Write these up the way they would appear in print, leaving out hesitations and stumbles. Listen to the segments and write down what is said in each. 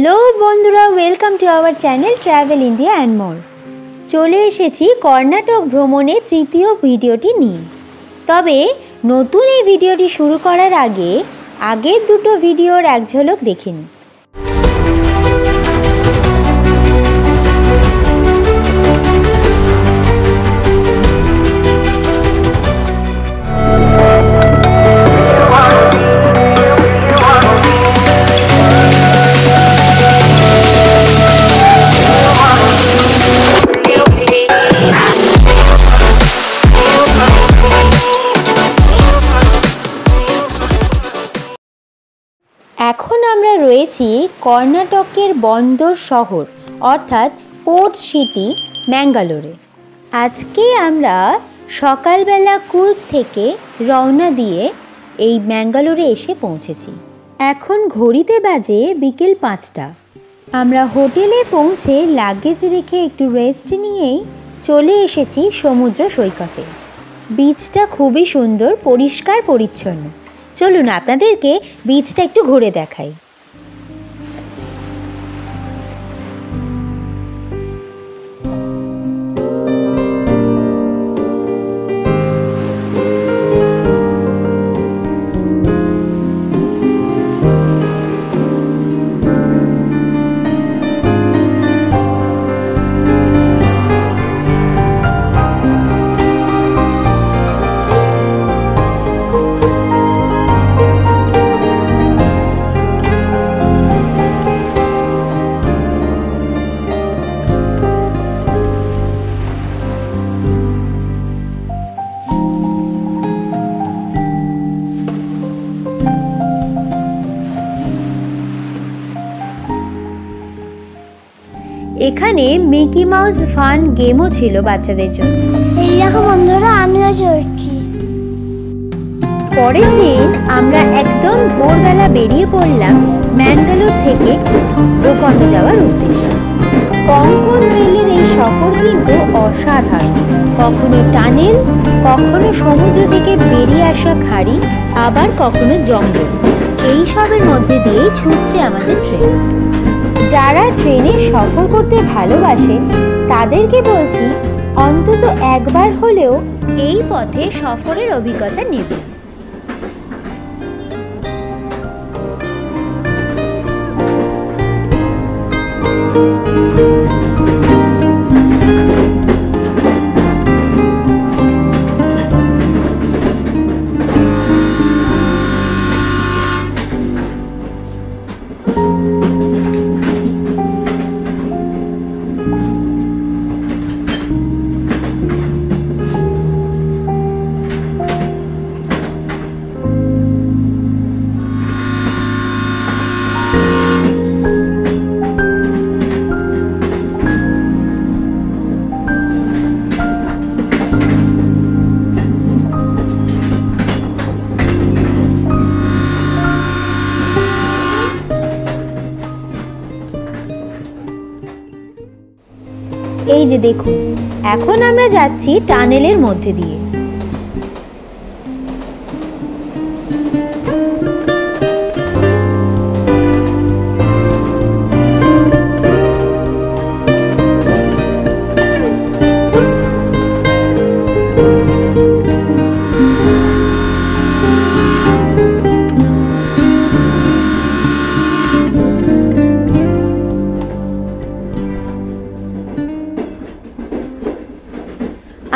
Hello বন্ধুরা, welcome to our channel travel India and more. চলে এসেছি কর্ণাটক ভ্রমণের তৃতীয় ভিডিওটি নিয়ে। তবে নতুন এই ভিডিওটি শুরু করার আগে আগের দুটো ভিডিওর এক ঝলক দেখে নিন। এখন আমরা রয়েছি কর্ণাটকের বন্দর শহর অর্থাৎ পোর্ট সিটি ম্যাঙ্গালোরে। আজকে আমরা সকালবেলা কুর্গ থেকে রওনা দিয়ে এই ম্যাঙ্গালোরে এসে পৌঁছেছি। এখন ঘড়িতে বাজে বিকেল 5টা। আমরা হোটেলে পৌঁছে লাগেজ রেখে একটু রেস্ট নিয়েই চলে এসেছি সমুদ্র সৈকতে। বিচটা খুবই সুন্দর, পরিষ্কার পরিচ্ছন্ন। চলুন আপনাদেরকে বিচটা একটু ঘুরে দেখাই। এখানে মিকি মাউস ফান গেমও ছিল বাচ্চাদের জন্য। এই দেখো বন্ধুরা, আমিও চড়ছি। পরের দিন আমরা একদম ভোরবেলা বেরিয়ে পড়লাম ম্যাঙ্গালোর থেকে গোকর্ণ যাওয়ার উদ্দেশ্যে। কোঙ্কণ রেলের এই সফর কিন্তু অসাধারণ। কখনো টানেল, কখনো সমুদ্র থেকে বেরিয়ে আসা খাড়ি, আবার কখনো জঙ্গল, এই সবের মধ্যে দিয়েই ছুটছে আমাদের ট্রেন। যারা ট্রেনে সফর করতে ভালোবাসে তাদেরকে বলছি অন্তত একবার হলেও এই পথে সফরের অভিজ্ঞতা নেবে। এই যে দেখুন, এখন আমরা যাচ্ছি টানেলের মধ্যে দিয়ে।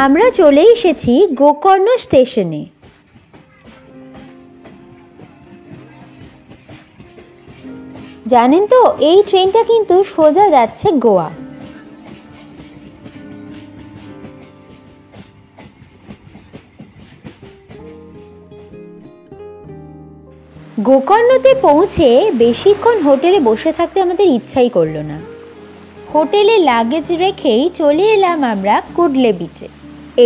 আমরা চলে এসেছি গোকর্ণ স্টেশনে। জানেন তো, এই ট্রেনটা কিন্তু সোজা যাচ্ছে গোয়া। গোকর্ণতে পৌঁছে বেশিক্ষণ হোটেলে বসে থাকতে আমাদের ইচ্ছাই করলো না। হোটেলে লাগেজ রেখেই চলে এলাম আমরা কুডলে বিচে।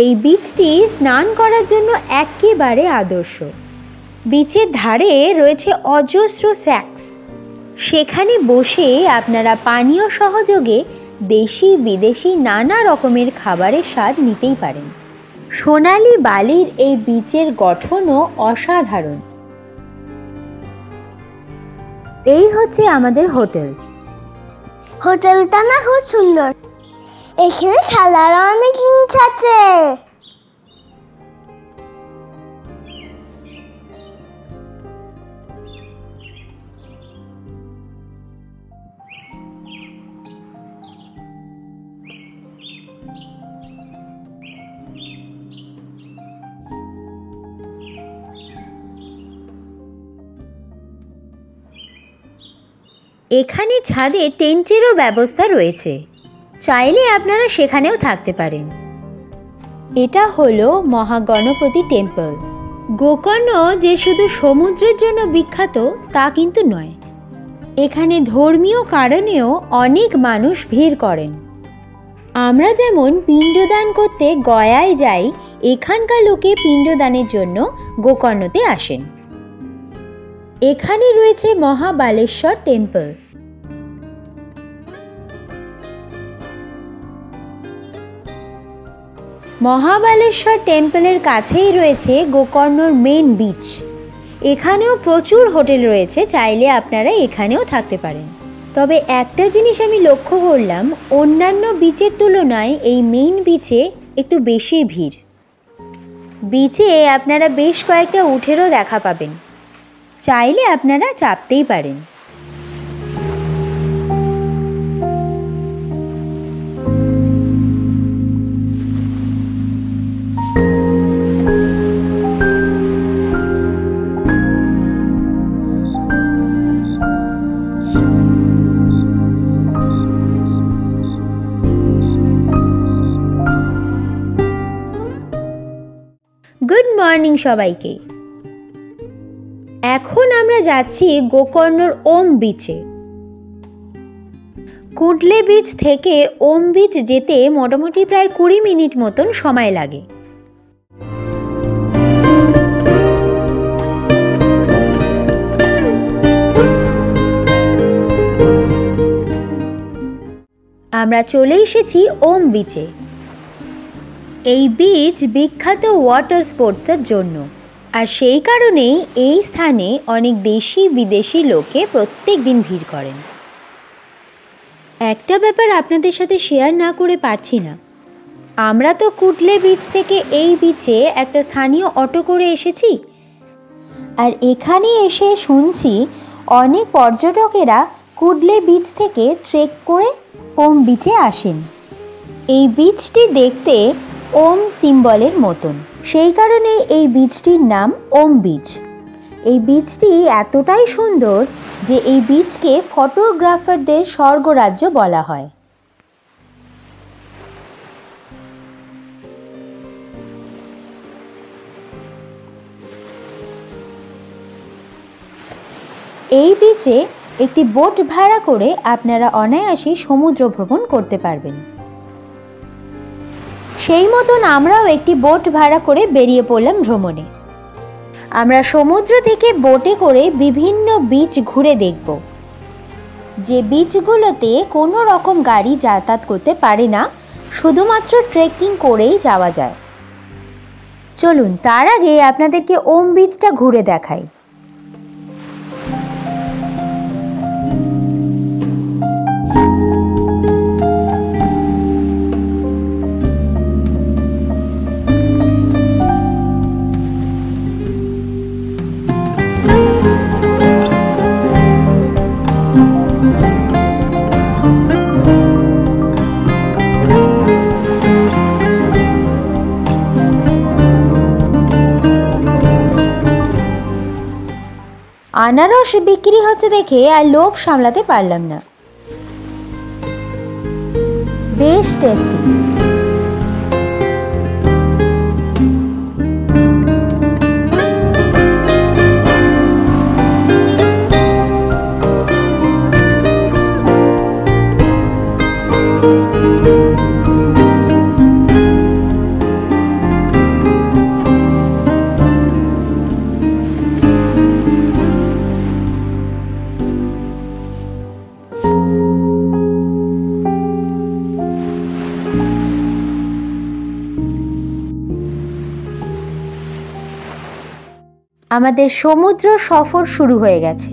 এই বিচটি স্নান করার জন্য একেবারে আদর্শ। বিচের ধারে রয়েছে অজস্র স্ন্যাক্স। সেখানে বসে আপনারা পানীয় সহযোগে দেশি বিদেশি নানা রকমের খাবারের স্বাদ নিতেই পারেন। সোনালি বালির এই বিচের গঠনও অসাধারণ। এই হচ্ছে আমাদের হোটেল। হোটেলটা না খুব সুন্দর। এখানে খেলার অনেক জিনিস আছে। এখানে ছাদে টেন্টেরও ব্যবস্থা রয়েছে, চাইলে আপনারা সেখানেও থাকতে পারেন। এটা হলো মহাগণপতি টেম্পল। গোকর্ণ যে শুধু সমুদ্রের জন্য বিখ্যাত তা কিন্তু নয়, এখানে ধর্মীয় কারণেও অনেক মানুষ ভিড় করেন। আমরা যেমন পিণ্ডদান করতে গয়ায় যাই, এখানকার লোকে পিণ্ডদানের জন্য গোকর্ণতে আসেন। এখানে রয়েছে মহাবালেশ্বর টেম্পল। মহাবালেশ্বর টেম্পলের কাছেই রয়েছে গোকর্ণর মেন বিচ। এখানেও প্রচুর হোটেল রয়েছে, চাইলে আপনারা এখানেও থাকতে পারেন। তবে একটা জিনিস আমি লক্ষ্য করলাম, অন্যান্য বিচের তুলনায় এই মেইন বিচে একটু বেশি ভিড়। বিচে আপনারা বেশ কয়েকটা উঠেরও দেখা পাবেন, চাইলে আপনারা চাপতেই পারেন। গুড মর্নিং সবাইকে। এখন আমরা যাচ্ছি গোকর্ণর ওম বিচে। কুডলে বিচ থেকে ওম বিচ যেতে মোটামুটি প্রায় 20 মিনিট মতন সময় লাগে। আমরা চলে এসেছি ওম বিচে। এই বিচ বিখ্যাত ওয়াটার স্পোর্টসের জন্য, আর সেই কারণেই এই স্থানে অনেক দেশি বিদেশি লোকে প্রত্যেক দিন ভিড় করেন। একটা ব্যাপার আপনাদের সাথে শেয়ার না করে পারছি না, আমরা তো কুডলে বিচ থেকে এই বিচে একটা স্থানীয় অটো করে এসেছি, আর এখানে এসে শুনছি অনেক পর্যটকেরা কুডলে বিচ থেকে ট্রেক করে ওম বিচে আসেন। এই বিচটি দেখতে ওম সিম্বলের মতন, সেই কারণে এই বিচটির নাম ওম বিচ। এই বিচটি এতটাই সুন্দর যে এই বিচকে ফটোগ্রাফারদের স্বর্গরাজ্য বলা হয়। এই বিচে একটি বোট ভাড়া করে আপনারা অনায়াসে সমুদ্র ভ্রমণ করতে পারবেন। সেই মতন আমরাও একটি বোট ভাড়া করে বেরিয়ে পড়লাম ভ্রমণে। আমরা সমুদ্র থেকে বোটে করে বিভিন্ন বিচ ঘুরে দেখব, যে বিচগুলোতে কোনো রকম গাড়ি যাতায়াত করতে পারে না, শুধুমাত্র ট্রেকিং করেই যাওয়া যায়। চলুন তার আগে আপনাদেরকে ওম বিচটা ঘুরে দেখাই। আনারস বিক্রি হচ্ছে দেখে আর লোভ সামলাতে পারলাম না, বেশ টেস্টি। আমাদের সমুদ্র সফর শুরু হয়ে গেছে।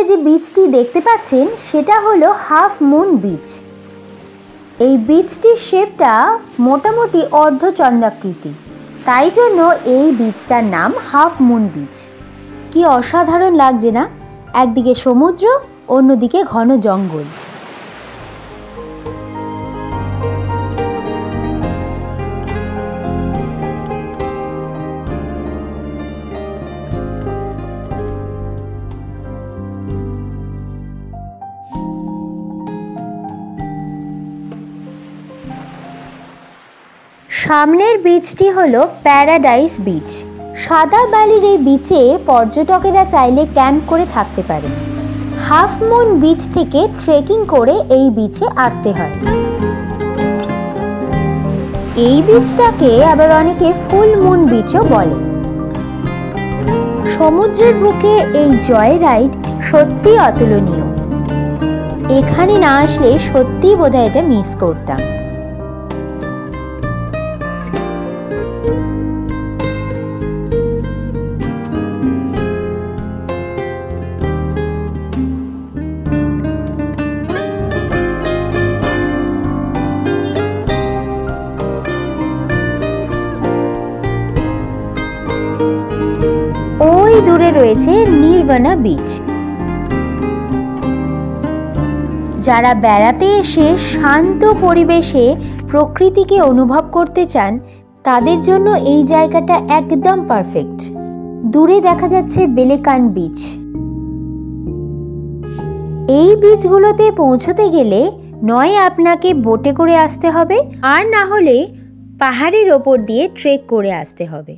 যে বিচটি দেখতে পাচ্ছেন সেটা হলো হাফ মুন বিচ। এই বিচটির শেপটা মোটামুটি অর্ধচন্দ্রাকৃতি, তাই জন্য এই বিচটার নাম হাফ মুন বিচ। কি অসাধারণ লাগছে না? একদিকে সমুদ্র, অন্যদিকে ঘন জঙ্গল। সামনের বিচটি হলো প্যারাডাইস বিচ। সাদা বালির এই বিচে পর্যটকেরা চাইলে ক্যাম্প করে থাকতে পারে। হাফ মুন বিচ থেকে ট্রেকিং করে এই বিচে আসতে হয়। এই বিচটাকে আবার অনেকে ফুল মুন বিচও বলে। সমুদ্রের বুকে এই জয় রাইড সত্যি অতুলনীয়। এখানে না আসলে সত্যি বোধহয় এটা মিস করতাম। ওই দূরে রয়েছে নির্বাণা বিচ। যারা বেড়াতে এসে শান্ত পরিবেশে প্রকৃতিকে অনুভব করতে চান তাদের জন্য এই জায়গাটা একদম পারফেক্ট। দূরে দেখা যাচ্ছে বেলেকান বিচ। এই বিচগুলোতে পৌঁছতে গেলে নয় আপনাকে বোটে করে আসতে হবে, আর না হলে পাহাড়ের ওপর দিয়ে ট্রেক করে আসতে হবে।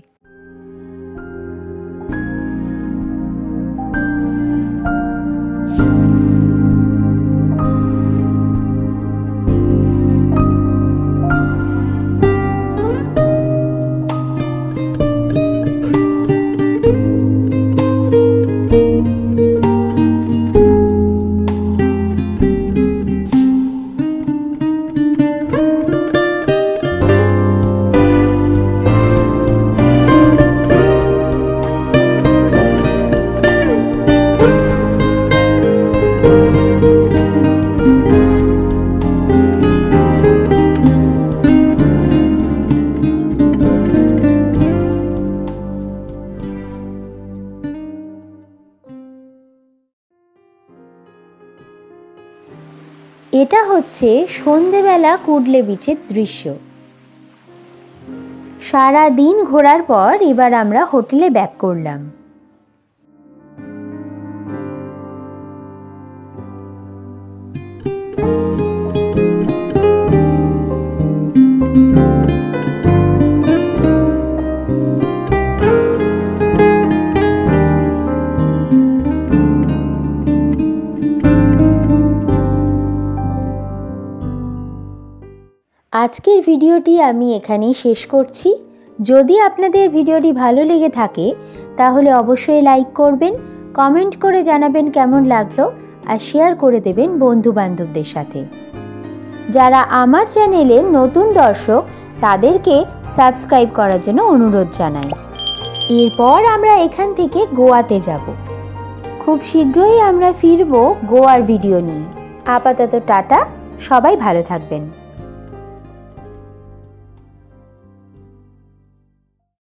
এটা হচ্ছে সন্ধেবেলা কুডলে বিচের দৃশ্য। সারা দিন ঘোরার পর এবার আমরা হোটেলে ব্যাক করলাম। আজকের ভিডিওটি আমি এখানেই শেষ করছি। যদি আপনাদের ভিডিওটি ভালো লেগে থাকে তাহলে অবশ্যই লাইক করবেন, কমেন্ট করে জানাবেন কেমন লাগলো, আর শেয়ার করে দেবেন বন্ধু বান্ধবদের সাথে। যারা আমার চ্যানেলের নতুন দর্শক তাদেরকে সাবস্ক্রাইব করার জন্য অনুরোধ জানাই। এরপর আমরা এখান থেকে গোয়াতে যাব। খুব শীঘ্রই আমরা ফিরব গোয়ার ভিডিও নিয়ে। আপাতত টাটা, সবাই ভালো থাকবেন।